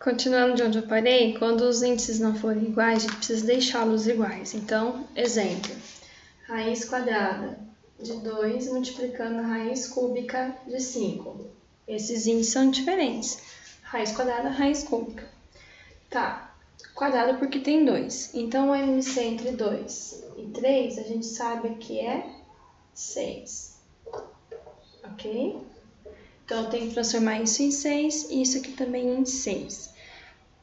Continuando de onde eu parei, quando os índices não forem iguais, a gente precisa deixá-los iguais. Então, exemplo, raiz quadrada de 2 multiplicando a raiz cúbica de 5. Esses índices são diferentes. Raiz quadrada, raiz cúbica. Tá, quadrado porque tem 2. Então, o MC entre 2 e 3, a gente sabe que é 6. Ok? Então, eu tenho que transformar isso em 6 e isso aqui também em 6.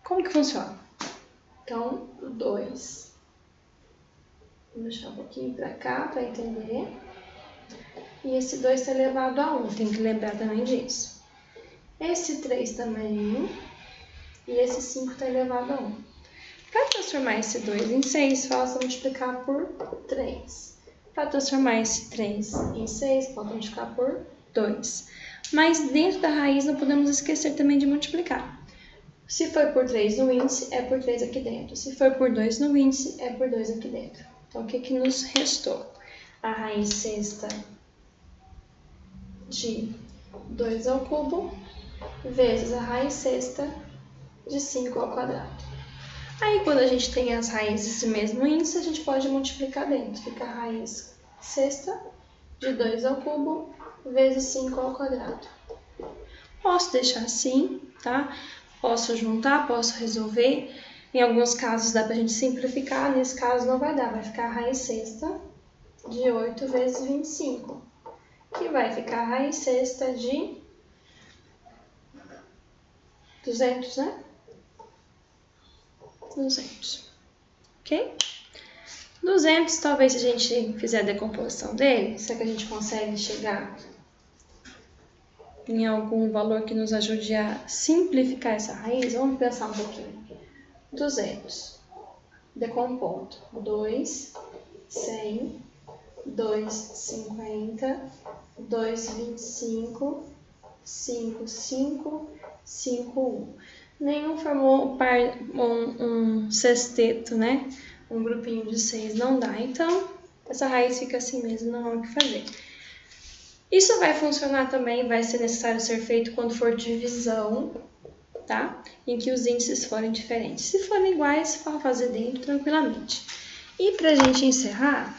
Como que funciona? Então, o 2. Vou deixar um pouquinho para cá para entender. E esse 2 está elevado a 1, tem que lembrar também disso. Esse 3 também. E esse 5 está elevado a 1. Para transformar esse 2 em 6, falta multiplicar por 3. Para transformar esse 3 em 6, falta multiplicar por 2. Mas dentro da raiz não podemos esquecer também de multiplicar. Se for por 3 no índice, é por 3 aqui dentro. Se for por 2 no índice, é por 2 aqui dentro. Então, o que que nos restou? A raiz sexta de 2 ao cubo vezes a raiz sexta de 5 ao quadrado. Aí, quando a gente tem as raízes do mesmo índice, a gente pode multiplicar dentro. Fica a raiz sexta de 2 ao cubo vezes 5 ao quadrado. Posso deixar assim, tá? Posso juntar, posso resolver. Em alguns casos dá pra gente simplificar, nesse caso não vai dar. Vai ficar a raiz sexta de 8 vezes 25, que vai ficar a raiz sexta de 200, né? 200, ok? 200, talvez se a gente fizer a decomposição dele, será que a gente consegue chegar em algum valor que nos ajude a simplificar essa raiz? Vamos pensar um pouquinho. 200, decompondo, 2, 100, 2, 50, 2, 25, 5, 5, 5, 1. Nenhum formou um sexteto, né? Um grupinho de 6 não dá. Então, essa raiz fica assim mesmo, não há o que fazer. Isso vai funcionar também, vai ser necessário ser feito quando for divisão, tá? Em que os índices forem diferentes. Se forem iguais, pode fazer dentro tranquilamente. E para a gente encerrar,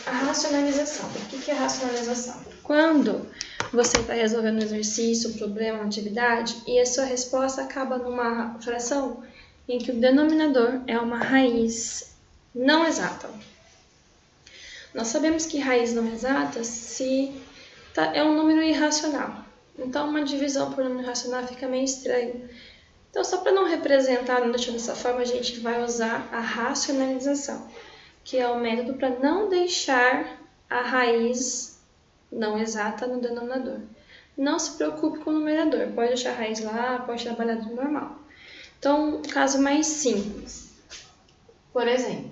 a racionalização. O que é a racionalização? Quando você está resolvendo um exercício, um problema, uma atividade, e a sua resposta acaba numa fração em que o denominador é uma raiz não exata. Nós sabemos que raiz não exata é um número irracional. Então, uma divisão por número irracional fica meio estranho. Então, só para não representar, não deixar dessa forma, a gente vai usar a racionalização, que é o método para não deixar a raiz não exata no denominador. Não se preocupe com o numerador, pode deixar a raiz lá, pode trabalhar do normal. Então, um caso mais simples. Por exemplo,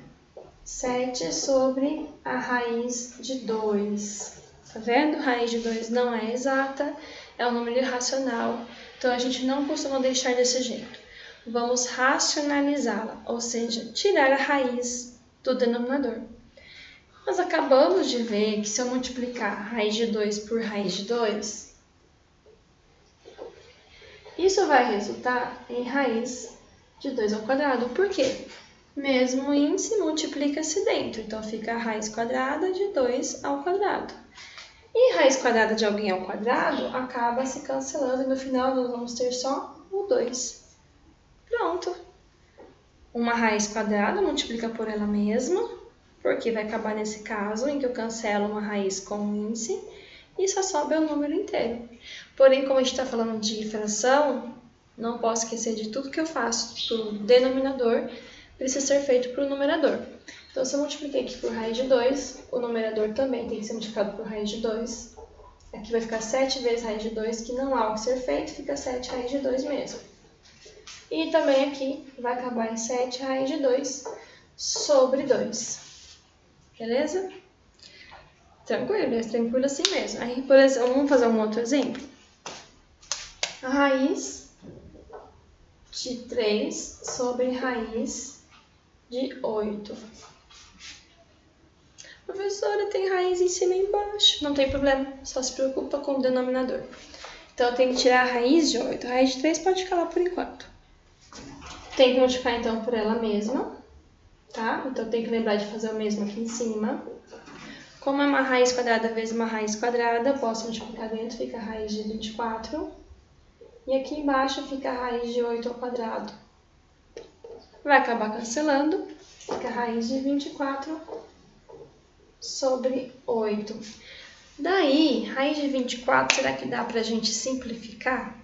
7 sobre a raiz de 2. Tá vendo? Raiz de 2 não é exata, é um número irracional, então a gente não costuma deixar desse jeito. Vamos racionalizá-la, ou seja, tirar a raiz do denominador. Nós acabamos de ver que se eu multiplicar raiz de 2 por raiz de 2, isso vai resultar em raiz de 2 ao quadrado. Por quê? Mesmo índice multiplica-se dentro, então fica a raiz quadrada de 2 ao quadrado. E raiz quadrada de alguém ao quadrado acaba se cancelando e no final nós vamos ter só o 2. Pronto. Uma raiz quadrada multiplica por ela mesma, porque vai acabar nesse caso em que eu cancelo uma raiz com um índice e só sobra o número inteiro. Porém, como a gente está falando de fração, não posso esquecer de tudo que eu faço para o denominador, precisa ser feito para o numerador. Então, se eu multipliquei aqui por raiz de 2, o numerador também tem que ser multiplicado por raiz de 2. Aqui vai ficar 7 vezes raiz de 2, que não há o que ser feito, fica 7 raiz de 2 mesmo. E também aqui vai acabar em 7 raiz de 2 sobre 2. Beleza? Tranquilo assim mesmo. Aí, por exemplo, vamos fazer um outro exemplo. A raiz de 3 sobre raiz de 8. Professora, tem raiz em cima e embaixo. Não tem problema, só se preocupa com o denominador. Então, eu tenho que tirar a raiz de 8. A raiz de 3 pode ficar lá por enquanto. Tem que multiplicar, então, por ela mesma, tá? Então, eu tenho que lembrar de fazer o mesmo aqui em cima. Como é uma raiz quadrada vezes uma raiz quadrada, eu posso multiplicar dentro, fica a raiz de 24. E aqui embaixo fica a raiz de 8 ao quadrado. Vai acabar cancelando, fica a raiz de 24 sobre 8. Daí, raiz de 24, será que dá pra gente simplificar?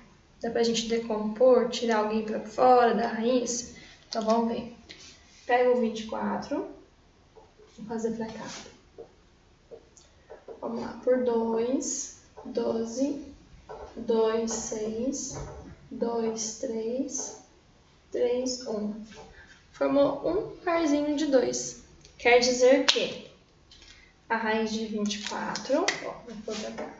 Dá pra gente decompor, tirar alguém pra fora da raiz? Então, vamos ver. Pega o 24, vou fazer pra cá. Vamos lá, por 2, 12, 2, 6, 2, 3, 3, 1. Formou um parzinho de 2. Quer dizer que a raiz de 24, ó, vou pôr pra cá,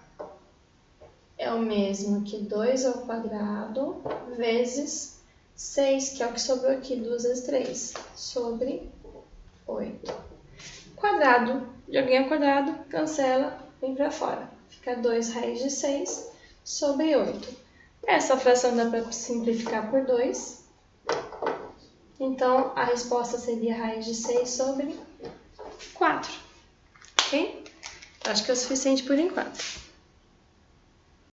é o mesmo que 2 ao quadrado vezes 6, que é o que sobrou aqui, 2 vezes 3, sobre 8. Quadrado, joguei ao quadrado, cancela, vem pra fora. Fica 2 raiz de 6 sobre 8. Essa fração dá para simplificar por 2. Então, a resposta seria raiz de 6 sobre 4. Ok? Acho que é o suficiente por enquanto.